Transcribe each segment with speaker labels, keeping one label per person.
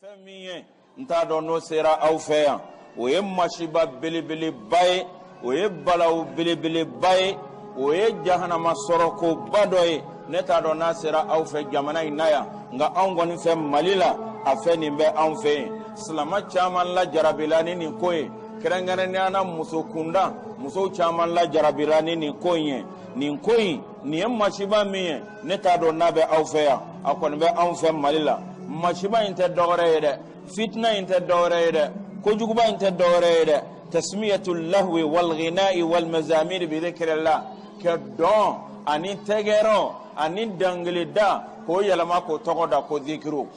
Speaker 1: Femiye nta do no sera aw feya o ye mashiba belebele baye o ye balaw belebele baye o ye jahannama soroko badoye ne ta do na sera aw fe jamana inaya nga an goni fe malila afe ni be an fe salama chaman la jarabilani ni koye kerengere ni ana muso kunda muso chaman la jarabilani ni koye ni koyi ni mashiba miye ne ta do na be aw feya akon be an fe malila mashiba inte dogre fitna inte dogre kojuguba inte dogre tasmiyatul lahwi wal ghina'i wal mazamir bi dhikrillah kadon ani tegero ani danglida ko yalama ko togoda ko dhikru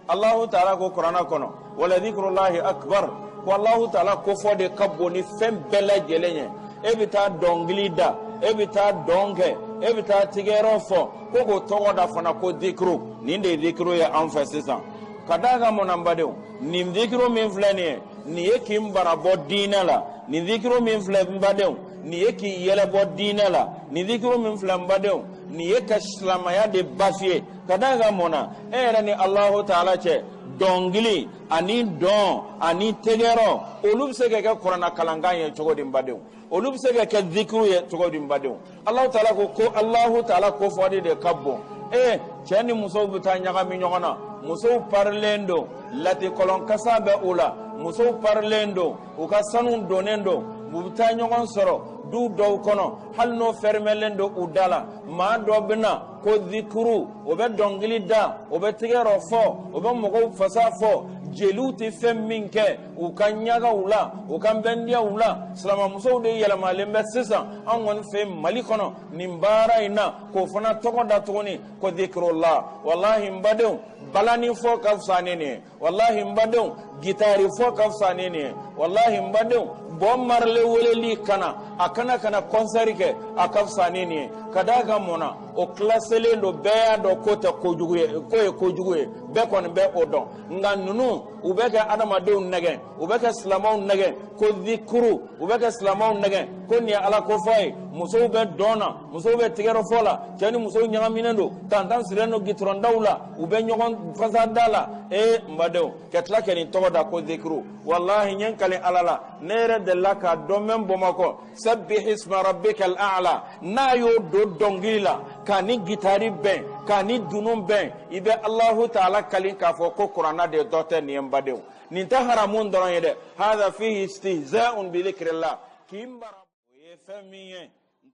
Speaker 1: Allah ta'ala ko qur'ana kono wala dhikrullahi akbar ko Allah ta'ala ko fode kaboni fem bela jelenye ebita donglida ebita donge ebita tigero fo ko togoda fana ko dhikru ninde dhikru ya anfasisa kadaga monambadeu ni dhikru min flani ni yekim barabo dinala ni dhikru min flambadeu ni yeki yelebo dinala ni dhikru min flambadeu ni yekashlama ya de bafie kadaga mona era ni Allah ta'ala che dongili ani don ani tegero olubsege ka qur'ana kalanganye chogodi mbadeu olubsege ka dhikru ye chogodi mbadeu Allah ta'ala ko Allah ta'ala ko fodi de kabbo chani muso buta nyaga mi nyogona muso parlendo lati kolon kasabe ula muso parlendo uka sanun donendo buta nyogon soro du do kono halno fermelendo udala ma do bina ko dhikru obe dongili da obe tigero fo obe mogo fasafo jeluti femminke ukanyaga ula ukambendia ula salama muso de yela malembe sisa angon fe malikono nimbara ina ko fana togo da togoni ko dhikrullah wallahi mbadeu balani fo kafsanene wallahi mbadeu gitari fo kafsanene wallahi mbadeu bommarle woleli kana akana kana konserike akafsanene kadaga mona o klasele ndo beya do kota kojuguye be kon be odon nganunu ubeka adama de nage ubeka islamaw nage ko dhikru ubeka islamaw nage ko ni ala ko fay muso be dona muso be tigero fola jani muso nyanga minendo tantan sireno gitron dawla ube nyogon fasadala mbadeo ketla keni toda ko dhikru wallahi nyankale alala nere de laka domen bomako sabbih isma rabbikal a'la nayo do dongila kani gitari ben kani dunum ben ibe Allah ta'ala kalin kafo ko qur'ana de dote ni mbadeo ninta haramun doron yede hada fihi istihza'un bi dhikrillah kimbara ye famiye